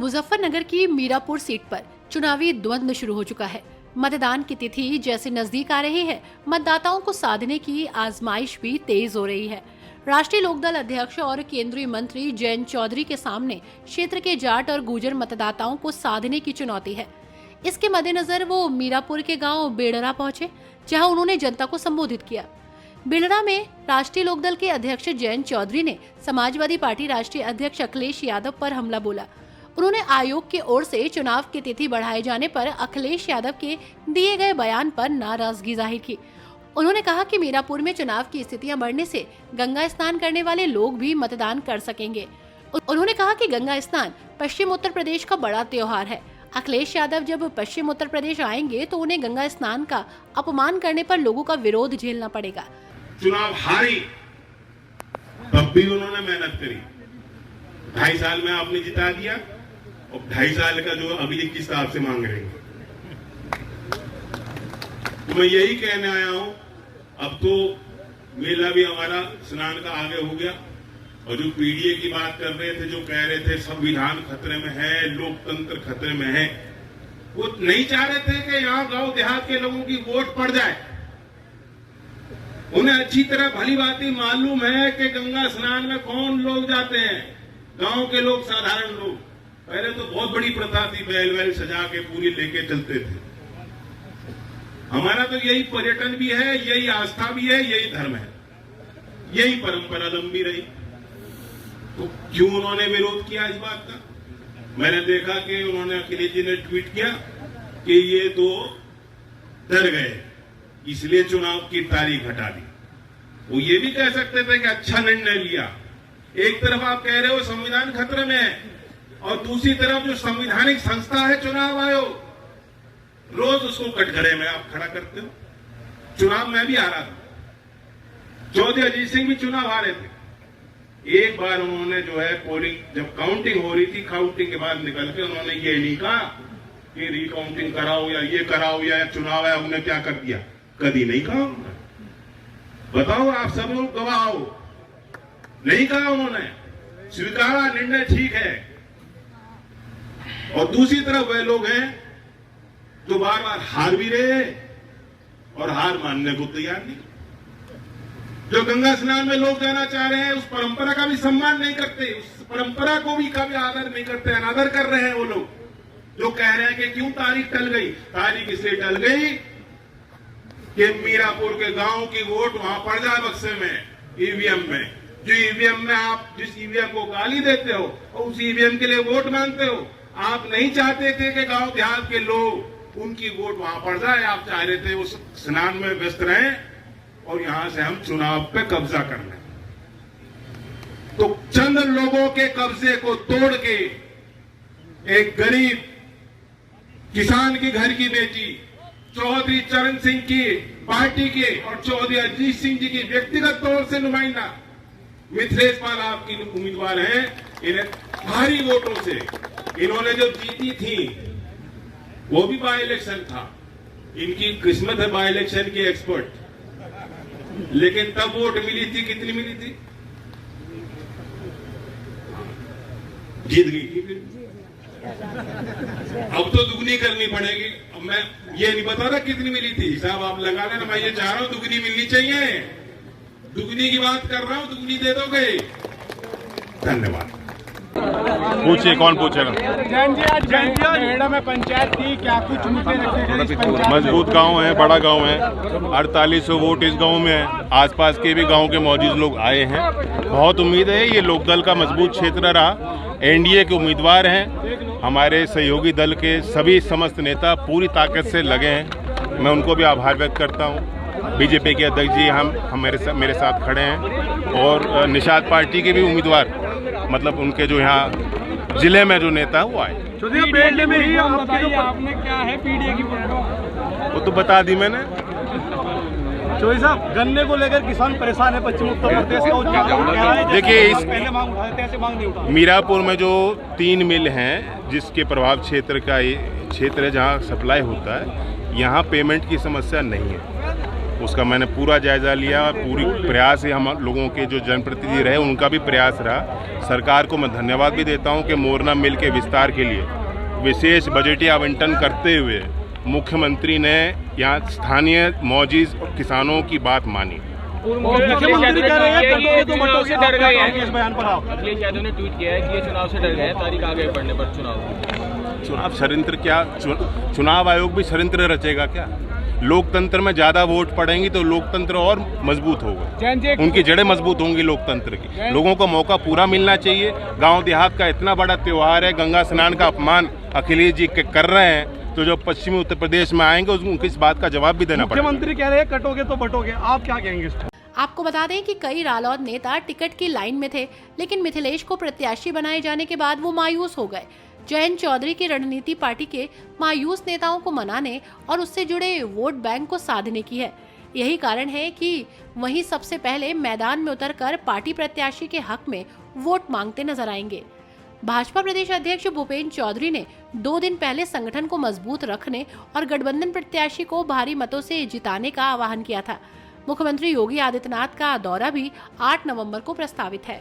मुजफ्फरनगर की मीरापुर सीट पर चुनावी द्वंद्व शुरू हो चुका है। मतदान की तिथि जैसे नजदीक आ रही है, मतदाताओं को साधने की आजमाइश भी तेज हो रही है। राष्ट्रीय लोकदल अध्यक्ष और केंद्रीय मंत्री जयंत चौधरी के सामने क्षेत्र के जाट और गुर्जर मतदाताओं को साधने की चुनौती है। इसके मद्देनजर वो मीरापुर के गांव बेड़रा पहुंचे, जहां उन्होंने जनता को संबोधित किया। बेड़रा में राष्ट्रीय लोकदल के अध्यक्ष जयंत चौधरी ने समाजवादी पार्टी राष्ट्रीय अध्यक्ष अखिलेश यादव पर हमला बोला। उन्होंने आयोग की ओर से चुनाव की तिथि बढ़ाए जाने पर अखिलेश यादव के दिए गए बयान पर नाराजगी जाहिर की। उन्होंने कहा कि मीरापुर में चुनाव की स्थितियां बढ़ने से गंगा स्नान करने वाले लोग भी मतदान कर सकेंगे। उन्होंने कहा कि गंगा स्नान पश्चिम उत्तर प्रदेश का बड़ा त्योहार है। अखिलेश यादव जब पश्चिम उत्तर प्रदेश आएंगे तो उन्हें गंगा स्नान का अपमान करने पर लोगों का विरोध झेलना पड़ेगा। चुनाव हारी तब भी उन्होंने मेहनत करी। 2.5 साल में आपने जिता दिया और 2.5 साल का जो अगली किस्त आपसे मांग रहे हैं। तो मैं यही कहने आया हूं, अब तो मेला भी हमारा स्नान का आगे हो गया। और जो पीडीए की बात कर रहे थे, जो कह रहे थे संविधान खतरे में है, लोकतंत्र खतरे में है, वो नहीं चाह रहे थे कि यहाँ गांव देहात के लोगों की वोट पड़ जाए। उन्हें अच्छी तरह भली भांति मालूम है कि गंगा स्नान में कौन लोग जाते हैं। गांव के लोग, साधारण लोग। पहले तो बहुत बड़ी प्रथा थी, बैल वैल सजा के पूरी लेके चलते थे। हमारा तो यही पर्यटन भी है, यही आस्था भी है, यही धर्म है, यही परंपरा लंबी रही। तो क्यों उन्होंने विरोध किया इस बात का? मैंने देखा कि उन्होंने, अखिलेश जी ने ट्वीट किया कि ये तो डर गए, इसलिए चुनाव की तारीख हटा दी। वो ये भी कह सकते थे कि अच्छा निर्णय लिया। एक तरफ आप कह रहे हो संविधान खतरे में है, और दूसरी तरफ जो संवैधानिक संस्था है चुनाव आयोग, रोज उसको कटघरे में आप खड़ा करते हो। चुनाव में भी हारा था, चौधरी अजीत सिंह भी चुनाव हारे थे। एक बार उन्होंने जो है पोलिंग, जब काउंटिंग हो रही थी, काउंटिंग के बाद निकल के उन्होंने ये नहीं कहा कि रिकाउंटिंग कराओ या ये कराओ या चुनाव है हमने क्या कर दिया, कभी नहीं कहा उन्होंने। बताओ, आप सब लोग गवाह हो, नहीं कहा उन्होंने। स्वीकारा, निर्णय ठीक है। और दूसरी तरफ वह लोग हैं जो बार बार हार भी रहे और हार मानने को तैयार नहीं। जो गंगा स्नान में लोग जाना चाह रहे हैं, उस परंपरा का भी सम्मान नहीं करते, उस परंपरा को भी कभी आदर नहीं करते, अनादर कर रहे हैं वो लोग। जो कह रहे हैं कि क्यों तारीख टल गई। तारीख इसलिए टल गई कि मीरापुर के गांव की वोट वहां पड़ जाए बक्से में, ईवीएम में। जो ईवीएम में आप जिस ईवीएम को गाली देते हो और उस ईवीएम के लिए वोट मांगते हो, आप नहीं चाहते थे कि गांव देहात के लोग, उनकी वोट वहां पड़ जाए। आप चाह रहे थे उस स्नान में व्यस्त रहें और यहां से हम चुनाव पे कब्जा कर लें। तो चंद लोगों के कब्जे को तोड़ के एक गरीब किसान की घर की बेटी, चौधरी चरण सिंह की पार्टी के और चौधरी अजीत सिंह जी की व्यक्तिगत तौर से नुमाइंदा मिथिलेश पाल आपकी उम्मीदवार हैं। इन्हें भारी वोटों से इन्होंने जो जीती थी, वो भी बाय इलेक्शन था। इनकी किस्मत है बाय इलेक्शन की एक्सपर्ट। लेकिन तब वोट मिली थी, कितनी मिली थी? जीत गई थी। अब तो दुगनी करनी पड़ेगी। अब मैं ये नहीं बता रहा कितनी मिली थी, साहब आप लगा लेना। मैं ये चाह रहा हूं दुगनी मिलनी चाहिए, दुगनी की बात कर रहा हूं, दुगनी दे दोगे। धन्यवाद। पूछिए, कौन पूछेगा? बेड़ा में पंचायत की क्या कुछ मुद्दे रखे गए? मजबूत गांव है, बड़ा गांव है, 4800 वोट इस गांव में है। आसपास के भी गांव के मौजूद लोग आए हैं। बहुत उम्मीद है ये लोकदल का मजबूत क्षेत्र रहा। एनडीए के उम्मीदवार हैं, हमारे सहयोगी दल के सभी समस्त नेता पूरी ताकत से लगे हैं। मैं उनको भी आभार व्यक्त करता हूँ। बीजेपी के अध्यक्ष जी हम मेरे साथ खड़े हैं, और निषाद पार्टी के भी उम्मीदवार, मतलब उनके जो यहाँ जिले में जो नेता है वो आए। बेड़े में ही आपने क्या है पीडीए की, वो तो बता दी मैंने। चौधरी साहब, गन्ने को लेकर किसान परेशान है पश्चिम उत्तर प्रदेश का। देखिए, इस पहले मांग उठाए थे, ऐसे मांग नहीं उठा। मीरापुर में जो 3 मिल हैं, जिसके प्रभाव क्षेत्र का ये क्षेत्र है जहाँ सप्लाई होता है, यहाँ पेमेंट की समस्या नहीं है। उसका मैंने पूरा जायज़ा लिया। पूरी प्रयास है हम लोगों के जो जनप्रतिनिधि रहे उनका भी प्रयास रहा। सरकार को मैं धन्यवाद भी देता हूं कि मोरना मिल के विस्तार के लिए विशेष बजटीय आवंटन करते हुए मुख्यमंत्री ने यहाँ स्थानीय मौजूद किसानों की बात मानी। मुख्यमंत्री कह रहे हैं कटोगे तो बटोगे, डर गए हैं। इस बयान पर आप अखिलेश यादव ने ट्वीट किया है कि ये चुनाव से डर गए हैं, तारीख आगे बढ़ने पर चुनाव षड्यंत्र क्या? चुनाव आयोग भी षड्यंत्र रचेगा क्या? लोकतंत्र में ज्यादा वोट पड़ेंगी तो लोकतंत्र और मजबूत होगा, उनकी जड़ें मजबूत होंगी लोकतंत्र की। लोगों को मौका पूरा मिलना चाहिए। गांव देहात का इतना बड़ा त्योहार है, गंगा स्नान का अपमान अखिलेश जी कर रहे हैं, तो जो पश्चिमी उत्तर प्रदेश में आएंगे उनको इस बात का जवाब भी देना पड़ेगा। मुख्यमंत्री कह रहे हैं कटोगे तो बटोगे, आप क्या कहेंगे इस पर? आपको बता दें कि कई रालोद नेता टिकट की लाइन में थे, लेकिन मिथिलेश को प्रत्याशी बनाए जाने के बाद वो मायूस हो गए। जयंत चौधरी की रणनीति पार्टी के मायूस नेताओं को मनाने और उससे जुड़े वोट बैंक को साधने की है। यही कारण है कि वहीं सबसे पहले मैदान में उतरकर पार्टी प्रत्याशी के हक में वोट मांगते नजर आएंगे। भाजपा प्रदेश अध्यक्ष भूपेंद्र चौधरी ने 2 दिन पहले संगठन को मजबूत रखने और गठबंधन प्रत्याशी को भारी मतों से जिताने का आह्वान किया था। मुख्यमंत्री योगी आदित्यनाथ का दौरा भी 8 नवंबर को प्रस्तावित है।